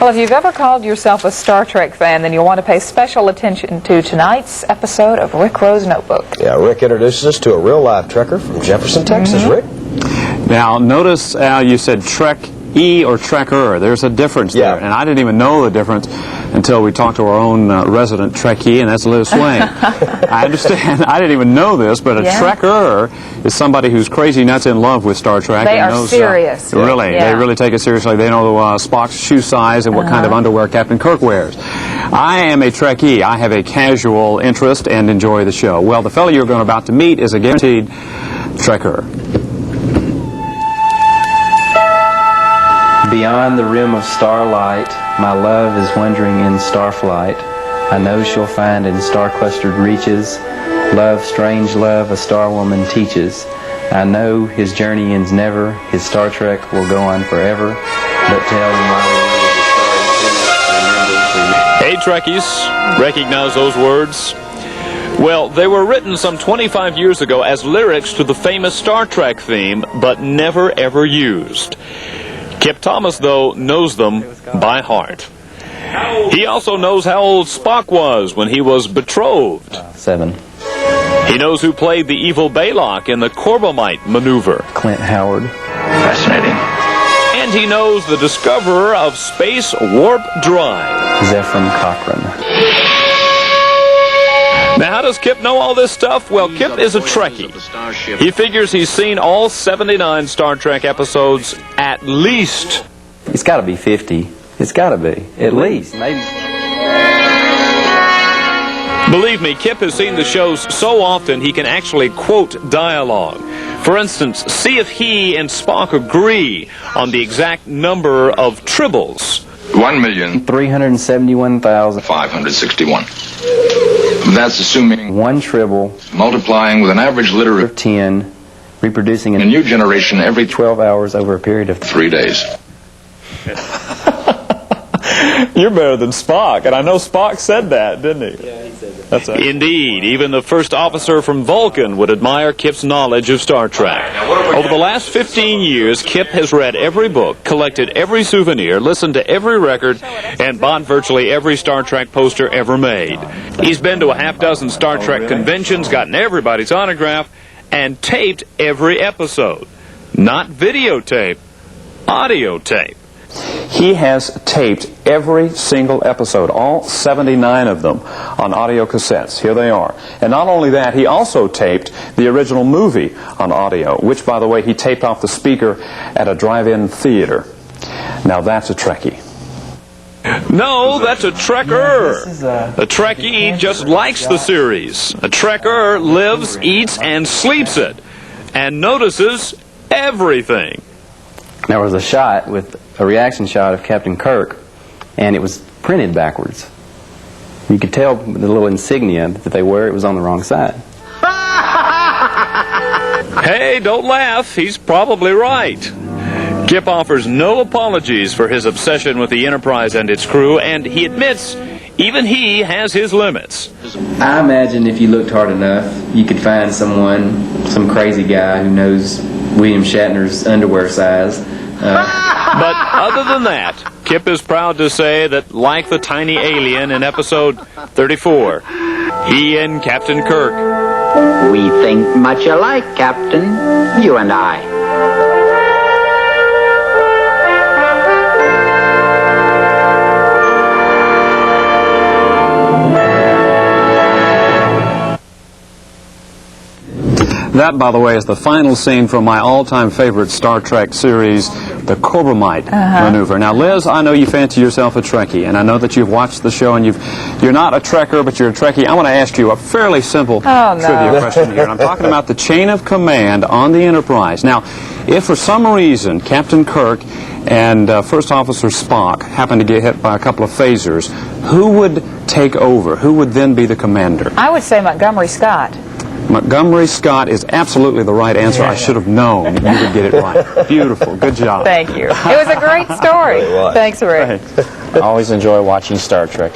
Well, if you've ever called yourself a Star Trek fan, then you'll want to pay special attention to tonight's episode of Rick Rose Notebook. Yeah, Rick introduces us to a real-life Trekker from Jefferson, Texas. Rick? Now, notice you said Trek-E or Trekker. There's a difference there, and I didn't even know the difference until we talked to our own resident Trekkie, and that's Liz Swain. I understand. I didn't even know this, but a Trekker is somebody who's crazy nuts in love with Star Trek. They and are knows, serious. Really, they really take it seriously. They know Spock's shoe size and what kind of underwear Captain Kirk wears. I am a Trekkie. I have a casual interest and enjoy the show. Well, the fellow you're about to meet is a guaranteed Trekker. Beyond the rim of starlight, my love is wandering in starflight. I know she'll find in star-clustered reaches love, strange love, a star woman teaches. I know his journey ends never, his Star Trek will go on forever. But tell him while Hey, Trekkies, recognize those words? Well, they were written some 25 years ago as lyrics to the famous Star Trek theme, but never ever used. Kip Thomas, though, knows them by heart. He also knows how old Spock was when he was betrothed. 7. He knows who played the evil Baylock in the Corbomite maneuver. Clint Howard. Fascinating. And he knows the discoverer of Space Warp Drive. Zefram Cochrane. Now, how does Kip know all this stuff? Well, Kip is a Trekkie. He figures he's seen all 79 Star Trek episodes at least. It's got to be 50. It's got to be. At least. Maybe. Believe me, Kip has seen the shows so often he can actually quote dialogue. For instance, see if he and Spock agree on the exact number of tribbles. 1,371,561. That's assuming one tribble multiplying with an average litter of 10, reproducing in a new generation every 12 hours over a period of 3 days. You're better than Spock, and I know Spock said that, didn't he? Yeah, he said that. That's Indeed, even the first officer from Vulcan would admire Kip's knowledge of Star Trek. Over the last 15 years, Kip has read every book, collected every souvenir, listened to every record, and bought virtually every Star Trek poster ever made. He's been to a half-dozen Star Trek conventions, gotten everybody's autograph, and taped every episode. Not videotape, audio tape. He has taped every single episode, all 79 of them, on audio cassettes. Here they are. And not only that, he also taped the original movie on audio, which, by the way, he taped off the speaker at a drive-in theater. Now that's a Trekkie. No, that's a Trekker. A Trekkie just likes the series. A Trekker lives, eats, and sleeps it, and notices everything. There was a shot with a reaction shot of Captain Kirk, and it was printed backwards. You could tell the little insignia that they wear, it was on the wrong side. Hey, don't laugh. He's probably right. Kip offers no apologies for his obsession with the Enterprise and its crew, and he admits even he has his limits. I imagine if you looked hard enough, you could find someone, some crazy guy who knows William Shatner's underwear size. But other than that, Kip is proud to say that, like the tiny alien in episode 34, he and Captain Kirk, we think much alike, Captain, you and I. That, by the way, is the final scene from my all-time favorite Star Trek series, the Corbomite maneuver. Now, Liz, I know you fancy yourself a Trekkie, and I know that you've watched the show, and you're not a Trekker, but you're a Trekkie. I want to ask you a fairly simple trivia question here. And I'm talking about the chain of command on the Enterprise. Now, if for some reason Captain Kirk and First Officer Spock happened to get hit by a couple of phasers, who would take over? Who would then be the commander? I would say Montgomery Scott. Montgomery Scott is absolutely the right answer. I should have known you would get it right. Beautiful. Good job. Thank you. It was a great story. Thanks, Rick. I always enjoy watching Star Trek.